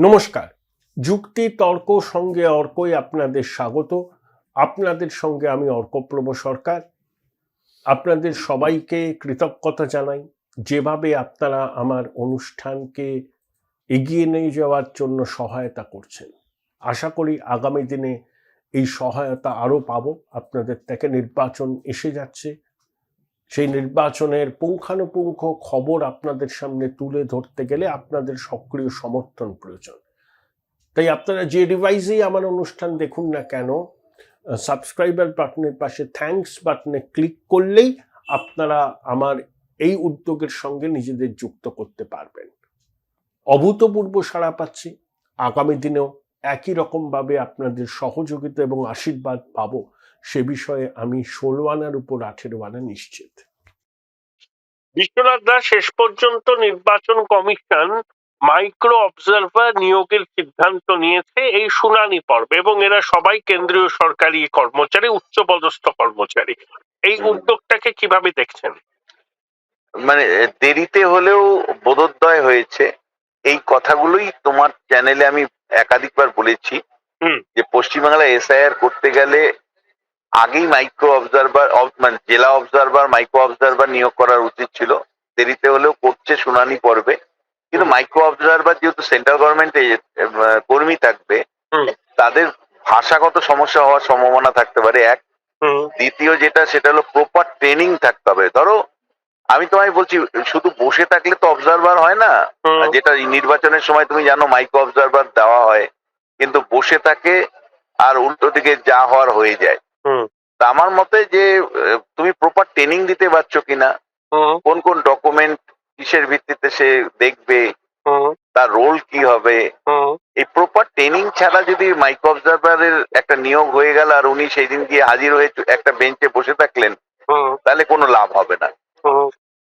নমস্কার। যুক্তি তর্ক সঙ্গে অর্কই আপনাদের স্বাগত। আপনাদের সঙ্গে আমি অর্কপ্রভ সরকার। আপনাদের সবাইকে কৃতজ্ঞতা জানাই, যেভাবে আপনারা আমার অনুষ্ঠানকে এগিয়ে নিয়ে যাওয়ার জন্য সহায়তা করছেন। আশা করি আগামী দিনে এই সহায়তা আরও পাবো। আপনাদের থেকে নির্বাচন এসে যাচ্ছে, সেই নির্বাচনের পুঙ্খানুপুঙ্খ খবর আপনাদের সামনে তুলে ধরতে গেলে আপনাদের সক্রিয় সমর্থন প্রয়োজন। তাই আপনারা যে ডিভাইসেই আমার অনুষ্ঠান দেখুন না কেন, সাবস্ক্রাইবার বাটনের পাশে থ্যাঙ্কস বাটনে ক্লিক করলেই আপনারা আমার এই উদ্যোগের সঙ্গে নিজেদের যুক্ত করতে পারবেন। অভূতপূর্ব সাড়া পাচ্ছি। আগামী দিনেও একই রকমভাবে আপনাদের সহযোগিতা এবং আশীর্বাদ পাবো, সে বিষয়ে আমি 16 আনার উপর 18 আনা নিশ্চিত। বিশ্বনাথ দাস, শেষ পর্যন্ত নির্বাচন কমিশন মাইক্রো অবজারভার নিয়োগের সিদ্ধান্ত নিয়েছে এই শুনানি পর্বে, এবং এরা সবাই কেন্দ্রীয় সরকারি কর্মচারী, উচ্চপদস্থ কর্মচারী। এই উদ্যোগটাকে কিভাবে দেখছেন? মানে দেরিতে হলেও বোধোদয় হয়েছে। এই কথাগুলোই তোমার চ্যানেলে আমি একাধিকবার বলেছি যে পশ্চিমবাংলায় এসআইআর করতে গেলে আগেই মাইক্রো অবজারভার, মানে জেলা অবজারভার, মাইক্রো অবজারভার নিয়োগ করার উচিত ছিল। দেরিতে হলেও করছে শুনানি পর্বে, কিন্তু মাইক্রো অবজারভার যেহেতু সেন্ট্রাল গভর্নমেন্টে কর্মী থাকবে, তাদের ভাষাগত সমস্যা হওয়ার সম্ভাবনা থাকতে পারে এক। দ্বিতীয় যেটা, সেটা হলো প্রপার ট্রেনিং থাকতে হবে। ধরো আমি তোমায় বলছি, শুধু বসে থাকলে তো অবজারভার হয় না। যেটা নির্বাচনের সময় তুমি জানো মাইক্রো অবজারভার দেওয়া হয়, কিন্তু বসে থাকে আর উল্টো দিকে যা হওয়ার হয়ে যায়। তা আমার মতে যে তুমি প্রপার ট্রেনিং দিতে পারছো কিনা, কোন কোন ডকুমেন্ট কিসের ভিত্তিতে সে দেখবে, তার রোল কি হবে, এই প্রপার ট্রেনিং ছাড়া যদি মাইক্রো অবজারভারের একটা নিয়োগ হয়ে গেল আর উনি সেই দিন গিয়ে হাজির হয়ে একটা বেঞ্চে বসে থাকলেন, তাহলে কোনো লাভ হবে না।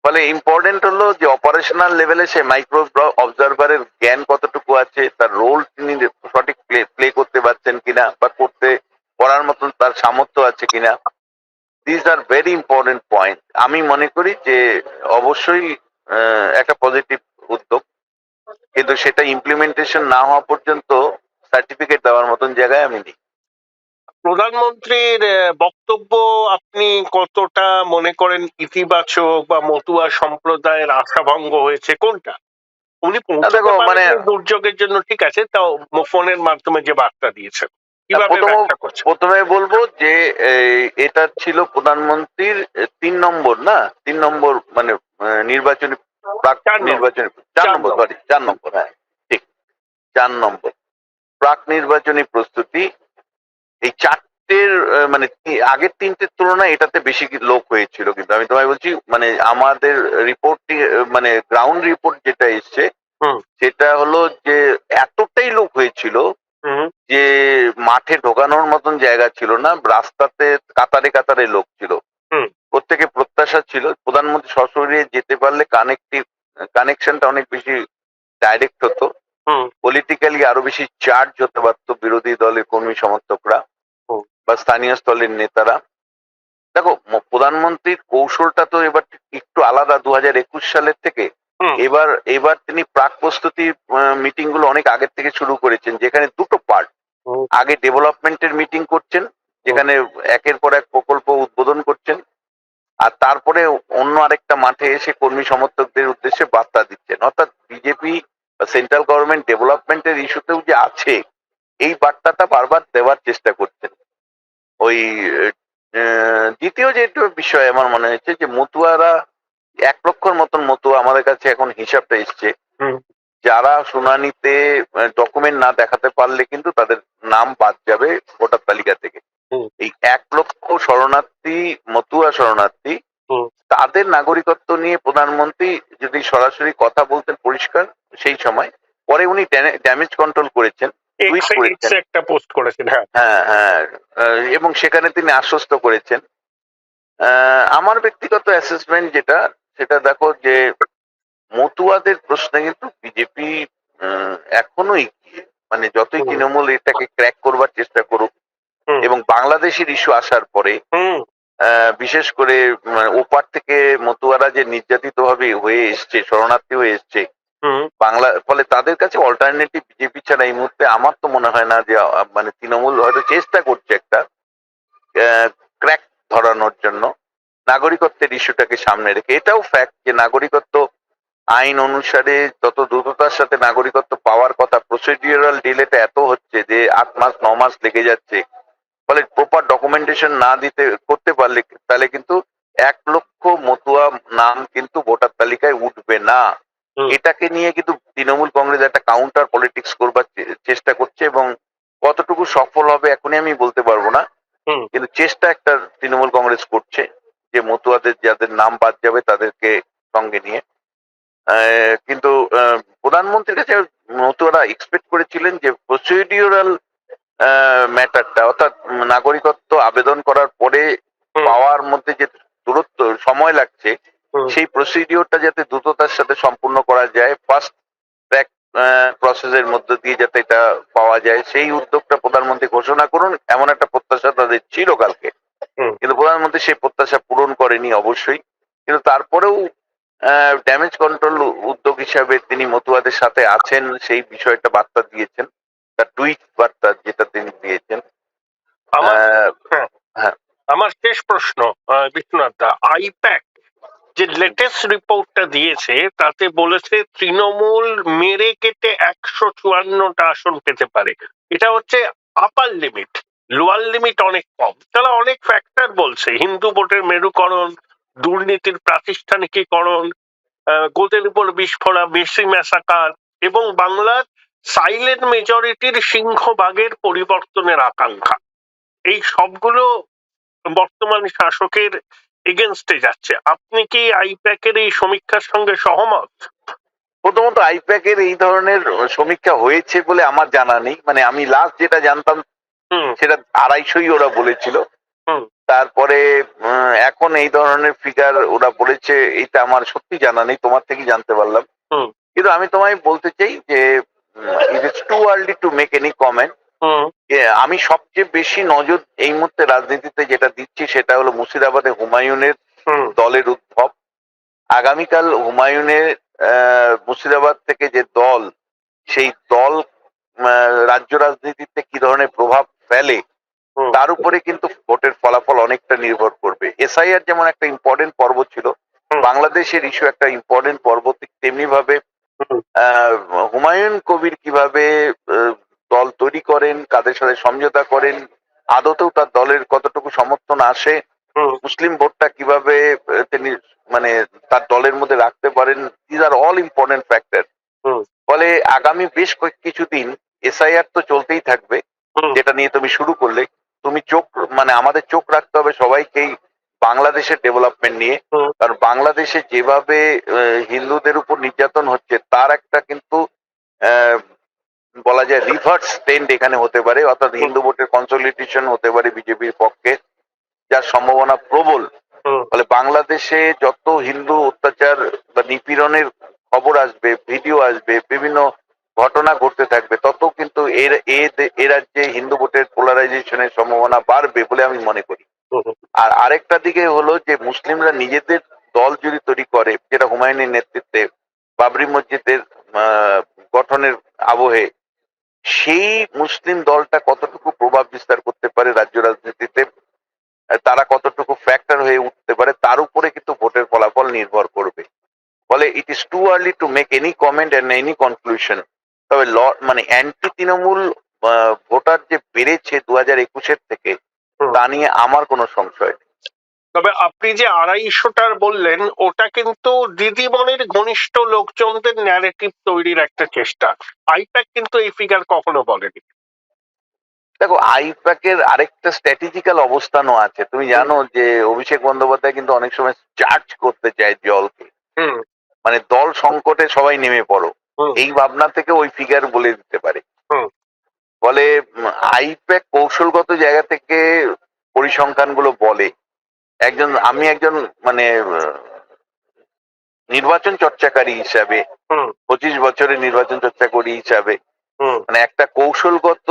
ফলে ইম্পর্টেন্ট হলো যে অপারেশনাল লেভেলে সে মাইক্রো অবজারভারের জ্ঞান কতটুকু আছে, তার রোল তিনি সঠিক প্লে করতে পারছেন কিনা, বা করার মতন তার সামর্থ্য আছে কিনা। This are very important point. আমি মনে করি যে অবশ্যই একটা পজিটিভ উদ্যোগ, কিন্তু সেটা ইমপ্লিমেন্টেশন না হওয়া পর্যন্ত সার্টিফিকেট দেওয়ার মতন জায়গায় আমি নেই। প্রধানমন্ত্রীর বক্তব্য আপনি কতটা মনে করেন ইতিবাচক, বা মতুয়া সম্প্রদায়ের আশাভঙ্গ হয়েছে, কোনটা? উনি মানে দুর্যোগের জন্য ঠিক আছে, তাও ফোনের মাধ্যমে যে বার্তা দিয়েছেন, প্রথমে বলবো যে এটা ছিল প্রধানমন্ত্রীর 3 নম্বর মানে নির্বাচনী, নির্বাচনী 4 নম্বর, হ্যাঁ ঠিক, 4 নম্বর প্রাক নির্বাচনী প্রস্তুতি। এই 4টের মানে আগের 3টের তুলনায় এটাতে বেশি লোক হয়েছিল। কিন্তু আমি তোমায় বলছি, মানে আমাদের রিপোর্টটি, মানে গ্রাউন্ড রিপোর্ট যেটা এসছে, সেটা হলো যে এতটাই লোক হয়েছিল যে মাঠে ঢোকানোর মতন জায়গা ছিল না, রাস্তাতে কাতারে কাতারে লোক ছিল। প্রত্যেকে প্রত্যাশা ছিল প্রধানমন্ত্রী সশরীরে যেতে পারলে কানেকশনটা অনেক বেশি ডাইরেক্ট হতো, পলিটিক্যালি আরো বেশি চার্জ হতে পারতো বিরোধী দলের কর্মী সমর্থকরা বা স্থানীয় স্থলের নেতারা। দেখো, প্রধানমন্ত্রীর কৌশলটা তো এবার একটু আলাদা 2021 সালের থেকে। এবার তিনি প্রাক প্রস্তুতি মিটিং গুলো অনেক আগের থেকে শুরু করেছেন, যেখানে দুটো পার্ট। আগে ডেভেলপমেন্টের মিটিং করছেন, যেখানে একের পর এক প্রকল্প উদ্বোধন করছেন, আর তারপরে অন্য আরেকটা মাঠে এসে কর্মী সমর্থকদের উদ্দেশ্যে বার্তা দিচ্ছেন। অর্থাৎ বিজেপি সেন্ট্রাল গভর্নমেন্ট ডেভেলপমেন্টের ইস্যুতেও যে আছে, এই বার্তাটা বারবার দেওয়ার চেষ্টা করছেন। ওই দ্বিতীয় যে বিষয় আমার মনে হয়েছে যে মতুয়ারা 1 লক্ষর মতন মতুয়া, আমাদের কাছে এখন হিসাবটা এসছে, যারা শুনানিতে ডকুমেন্ট না দেখাতে পারলে কিন্তু তাদের নাম বাদ যাবে ভোটার তালিকা থেকে। এই 1 লক্ষ শরণার্থী, মতুয়া শরণার্থী, তাদের নাগরিকত্ব নিয়ে প্রধানমন্ত্রী যদি সরাসরি কথা বলতেন পরিষ্কার সেই সময়, পরে উনি ড্যামেজ কন্ট্রোল করেছেন, একটা পোস্ট করেছেন, হ্যাঁ, এবং সেখানে তিনি আশ্বস্ত করেছেন। আমার ব্যক্তিগত অ্যাসেসমেন্ট যেটা, সেটা দেখো যে মতুয়াদের প্রশ্নে কিন্তু বিজেপি এখনো এগিয়ে। মানে যতই তৃণমূল এটাকে ক্র্যাক করবার চেষ্টা করুক, এবং বাংলাদেশের ইস্যু আসার পরে বিশেষ করে ওপার থেকে মতুয়ারা যে নির্যাতিত ভাবে হয়ে এসছে, শরণার্থী হয়ে এসছে, হুম, ফলে তাদের কাছে অল্টারনেটিভ বিজেপি ছাড়া এই মুহূর্তে আমার তো মনে হয় না যে মানে তৃণমূল হয়তো চেষ্টা করছে একটা ক্র্যাক ধরানোর জন্য নাগরিকত্বের ইস্যুটাকে সামনে রেখে। এটাও ফ্যাক্ট যে নাগরিকত্ব আইন অনুসারে যত দ্রুততার সাথে নাগরিকত্ব পাওয়ার কথা, প্রসিডিউরাল ডিলেটা এত হচ্ছে যে 8 মাস 9 মাস লেগে যাচ্ছে। ফলে প্রপার ডকুমেন্টেশন না দিতে করতে পারলে তাহলে কিন্তু 1 লক্ষ মতুয়া নাম কিন্তু ভোটার তালিকায় উঠবে না। হুম, এটাকে নিয়ে কিন্তু তৃণমূল কংগ্রেস একটা কাউন্টার পলিটিক্স করবার চেষ্টা করছে, এবং কতটুকু সফল হবে এখনই আমি বলতে পারবো না, হুম, কিন্তু চেষ্টা একটা তৃণমূল কংগ্রেস করছে যে মতুয়াদের যাদের নাম বাদ যাবে তাদেরকে সঙ্গে নিয়ে। কিন্তু প্রধানমন্ত্রীর কাছে মতুয়ারা এক্সপেক্ট করেছিলেন যে প্রসিডিউরাল ম্যাটারটা, অর্থাৎ নাগরিকত্ব আবেদন করার পরে হুম, পাওয়ার মধ্যে যে দূরত্ব সময় লাগছে, হুম, সেই প্রসিডিওরটা যাতে দ্রুততার সাথে সম্পূর্ণ করা যায়, ফার্স্ট ট্র্যাক প্রসেসের মধ্যে দিয়ে যাতে এটা পাওয়া যায়, সেই উদ্যোগটা প্রধানমন্ত্রী ঘোষণা করুন এমন একটা প্রত্যাশা তাদের ছিল কালকে। হুম। কিন্তু প্রধানমন্ত্রী সেই প্রত্যাশা পূরণ করেনি অবশ্যই, কিন্তু তারপরেও ড্যামেজ কন্ট্রোল উদ্যোগ হিসাবে তিনি মতুয়াদের সাথে আছেন সেই বিষয়টা বার্তা দিয়েছেন, তার টুইট বার্তা যেটা তিনি দিয়েছেন। আমার আহ, হ্যাঁ, হ্যাঁ, আমার শেষ প্রশ্ন, বিশ্বনাথ দা, আইপ্যাক যে লেটেস্ট রিপোর্টটা দিয়েছে তাতে বলেছে তৃণমূল মেরে কেটে 154টা আসন পেতে পারে। এটা হচ্ছে আপার লিমিট, লোয়ার লিমিট অনেক কম। তারা অনেক ফ্যাক্টর বলছে, হিন্দু ভোটের মেরুকরণ, দুর্নীতির প্রাতিষ্ঠানিকীকরণ, গোদের উপর বিস্ফোরা, বেশি ম্যাসাকার, এবং বাংলার সাইলেন্ট মেজরিটির সিংহভাগের পরিবর্তনের আকাঙ্ক্ষা। এই সবগুলো বর্তমান শাসকের এগেনস্টে যাচ্ছে। আপনি কি আইপ্যাকের এই সমীক্ষার সঙ্গে সহমত? প্রথমত আইপ্যাকের এই ধরনের সমীক্ষা হয়েছে বলে আমার জানা নেই, মানে আমি লাস্ট যেটা জানতাম হুম, সেটা 250ই ওরা বলেছিল। হুম, তারপরে এখন এই ধরনের ফিগার ওরা বলেছে, এটা আমার সত্যি জানা নেই, তোমার থেকেই জানতে পারলাম। হুম, কিন্তু আমি তোমায় বলতে চাই যে it is too early to make any comment. হুম, আমি সবচেয়ে বেশি নজর এই মুহূর্তে রাজনীতিতে যেটা দিচ্ছি সেটা হলো মুর্শিদাবাদে হুমায়ুনের হুম, দলের উদ্ভব। আগামীকাল হুমায়ুনের মুর্শিদাবাদ থেকে যে দল, সেই দল রাজ্য রাজনীতিতে কি ধরনের প্রভাব ফেলে হুম, তার উপরে কিন্তু ভোটের ফলাফল অনেকটা নির্ভর করবে। এসআইআর যেমন একটা ইম্পর্টেন্ট পর্ব ছিল, হুম, বাংলাদেশের ইস্যু একটা ইম্পর্টেন্ট পর্ব, ঠিক তেমনি ভাবে হুম, আহ, হুমায়ুন কবির কিভাবে আহ, দল তৈরি করেন, কাদের সাথে সমঝোতা করেন, আদতেও তার দলের কতটুকু সমর্থন আসে, হুম, মুসলিম ভোটটা কিভাবে তিনি মানে তার দলের মধ্যে রাখতে পারেন, these are all important factor. হুম, ফলে আগামী বেশ কিছুদিন এসআইআর তো চলতেই থাকবে, হুম, যেটা নিয়ে তুমি শুরু করলে। তুমি মানে আমাদের চোখ রাখতে হবে সবাইকেই বাংলাদেশের ডেভেলপমেন্ট নিয়ে, হুম, কারণ বাংলাদেশে যেভাবে হিন্দুদের উপর নির্যাতন হচ্ছে তার একটা কিন্তু আহ, বলা যায় রিভার্স ট্রেন্ড এখানে হতে পারে, অর্থাৎ হুম, হিন্দু ভোটের কনসলিডেশন হতে পারে বিজেপির পক্ষে, যার সম্ভাবনা প্রবল। হুম, ফলে বাংলাদেশে যত হিন্দু অত্যাচার বা নিপীড়নের খবর আসবে, ভিডিও আসবে, বিভিন্ন ঘটনা ঘটতে থাকবে, তত কিন্তু এ রাজ্যে হিন্দু ভোটের পোলারাইজেশনের সম্ভাবনা বাড়বে বলে আমি মনে করি। হুম, আর আরেকটা দিকে হলো যে মুসলিমরা নিজেদের দল যদি তৈরি করে, যেটা হুমায়ুনের নেতৃত্বে বাবরি মসজিদের আহ, গঠনের আবহে, সেই মুসলিম দলটা কতটুকু প্রভাব বিস্তার করতে পারে রাজ্য রাজনীতিতে, তারা কতটুকু ফ্যাক্টর হয়ে উঠতে পারে, তার উপরে কিন্তু ভোটের ফলাফল নির্ভর করবে। ফলে it is too early to make any comment and any conclusion. তবে মানে অ্যান্টি তৃণমূল ভোটার যে বেড়েছে 2021-এর থেকে, হুম। তা নিয়ে আমার কোনো সংশয় নেই। তবে আপনি যে 250টার বললেন, ওটা কিন্তু দিদিমণির ঘনিষ্ঠ লোকজনদের ন্যারেটিভ তৈরির একটা চেষ্টা। আইপ্যাক কিন্তু এই ফিগার কখনো বলেনি। দেখো, আইপ্যাকের আরেকটা স্ট্র্যাটেজিক্যাল অবস্থানও আছে। তুমি হুম, জানো যে অভিষেক বন্দ্যোপাধ্যায় কিন্তু অনেক সময় চার্জ করতে চায় দলকে, হুম, মানে দল সংকটে সবাই নেমে পড়ো, হুম, এই ভাবনা থেকে ওই ফিগার বলে দিতে পারে। হুম, ফলে আইপ্যাক কৌশলগত জায়গা থেকে পরিসংখ্যান গুলো বলে। আমি একজন মানে নির্বাচন চর্চাকারী হিসাবে, হুম, 25 বছরের নির্বাচন চর্চাকারী হিসাবে, হুম, মানে একটা কৌশলগত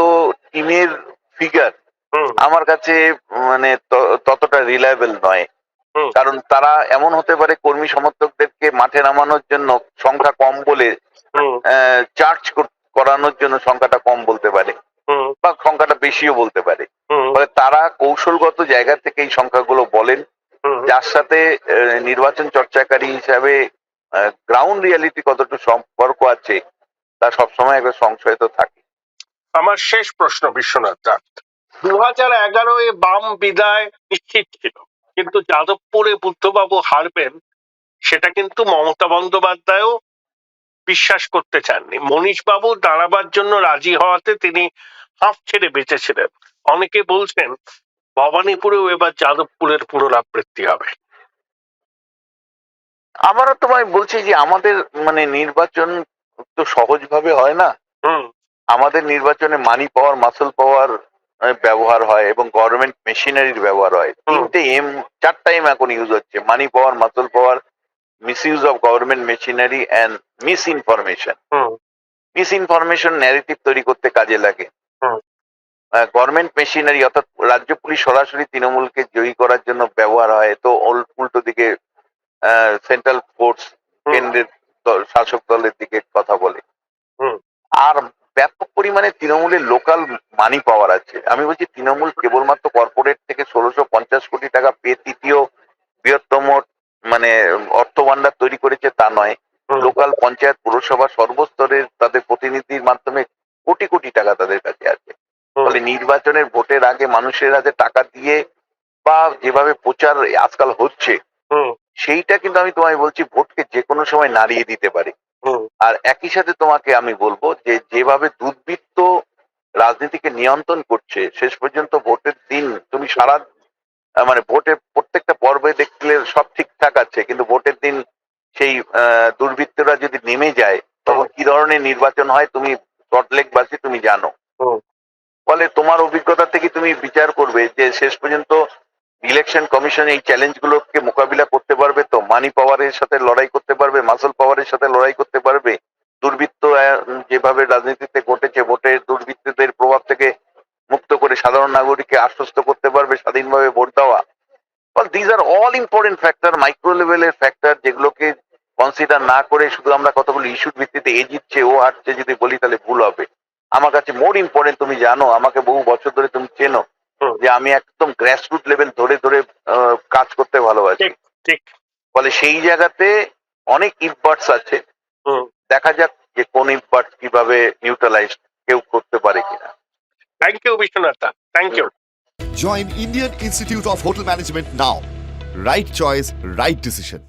টিমের ফিগার হুম, আমার কাছে মানে ততটা রিলায়েবল নয়। হুম, কারণ তারা এমন হতে পারে কর্মী সমর্থকদেরকে মাঠে নামানোর জন্য সংখ্যা কম বলে চার্জ করানোর জন্য সংখ্যাটা কম বলতে পারে বা সংখ্যাটা বেশিও বলতে পারে। ফলে তারা কৌশলগত জায়গা থেকে এই সংখ্যাগুলো বলেন, যার সাথে নির্বাচন চর্চাকারী হিসাবে গ্রাউন্ড রিয়ালিটি কতটুকু সম্পর্ক আছে তা সবসময় একটা সংশয় তো থাকে। আমার শেষ প্রশ্ন বিশ্বনাথ দা, 2011-এ বাম বিদায় নিশ্চিত ছিল, কিন্তু যাদবপুরে বুদ্ধবাবু হারবেন সেটা কিন্তু মমতা বন্দ্যোপাধ্যায়ও বিশ্বাস করতে চাননি। মনীশ বাবু দাঁড়াবার জন্য রাজি হওয়াতে তিনি হাঁফ ছেড়ে বেঁচেছিলেন। অনেকে বলছেন ভবানীপুরেও এবার যাদবপুরের পুনরাবৃত্তি হবে। আমারও তোমায় বলছি যে আমাদের মানে নির্বাচন তো সহজভাবে হয় না। আমাদের নির্বাচনে মানি পাওয়ার, মাসল পাওয়ার ব্যবহার হয় এবং গভর্নমেন্ট মেশিনারির ব্যবহার হয়। চারটা এম এখন ইউজ হচ্ছে: money power, muscle power, misuse of government machinery and misinformation narrative তৈরি করতে কাজে লাগে। গভর্নমেন্ট মেশিনারি অর্থাৎ রাজ্য পুলিশ সরাসরি তৃণমূলকে জয়ী করার জন্য ব্যবহার হয়, তো উল্টো দিকে সেন্ট্রাল ফোর্স কেন্দ্রের শাসক দলের দিকে কথা বলে। আর ব্যাপক পরিমাণে তৃণমূলের লোকাল মানি পাওয়ার আছে। আমি বলছি তৃণমূল কেবলমাত্র কর্পোরেট থেকে 1650 কোটি টাকা পেয়ে তৃতীয় বৃহত্তম মানে অর্থ ভান্ডার তৈরি করেছে তা নয়। লোকাল পঞ্চায়েত, পুরসভা সর্বস্তরের তাদের প্রতিনিধির মাধ্যমে কোটি কোটি টাকা তাদের কাছে আছে। ফলে নির্বাচনের ভোটের আগে মানুষের হাতে টাকা দিয়ে বা যেভাবে প্রচার আজকাল হচ্ছে সেইটা কিন্তু আমি তোমায় বলছি ভোটকে যে কোনো সময় নাড়িয়ে দিতে পারে। আর একই সাথে তোমাকে আমি বলবো যে যেভাবে দুর্বৃত্ত রাজনীতিকে নিয়ন্ত্রণ করছে, শেষ পর্যন্ত ভোটের দিন তুমি সারা মানে ভোটের প্রত্যেকটা পর্বে দেখলে সব ঠিকঠাক আছে, কিন্তু ভোটের দিন সেই দুর্বৃত্তরা যদি নেমে যায় তখন কি ধরনের নির্বাচন হয় তুমি সল্টলেকবাসী তুমি জানো। ফলে তোমার অভিজ্ঞতা থেকে তুমি বিচার করবে যে শেষ পর্যন্ত ইলেকশন কমিশন এই চ্যালেঞ্জ গুলোকে মোকাবিলা করতে পারবে তো? মানি পাওয়ারের সাথে লড়াই করতে পারবে, মাসল পাওয়ারের সাথে লড়াই করতে পারবে? দুর্বৃত্ত যেভাবে রাজনীতিতে ঘটেছে, ভোটের দুর্বৃত্তদের প্রভাব থেকে মুক্ত করে সাধারণ নাগরিককে আশ্বস্ত করতে পারবে স্বাধীনভাবে ভোট দেওয়া? This are all important factor, micro লেভেলের ফ্যাক্টর, যেগুলোকে কনসিডার না করে শুধু আমরা কতগুলো ইস্যুর ভিত্তিতে এ জিতছে ও হারছে যদি বলি তাহলে ভুল হবে। আমার কাছে মোর ইম্পর্টেন্ট, তুমি জানো আমাকে বহু বছর ধরে, তুমি চেনো যে আমি একদম গ্রাসরুট লেভেল ধরে ধরে কাজ করতে ভালোবাসি। ফলে সেই জায়গাতে অনেক ইফবার্টস আছে, দেখা যাক যে কোন ইফবার্টস কিভাবে নিউট্রালাইজ কেউ করতে পারে কিনা। থ্যাংক ইউ বিশ্বনাথ দা, thank you. Join Indian Institute of Hotel Management now. Right choice, right decision.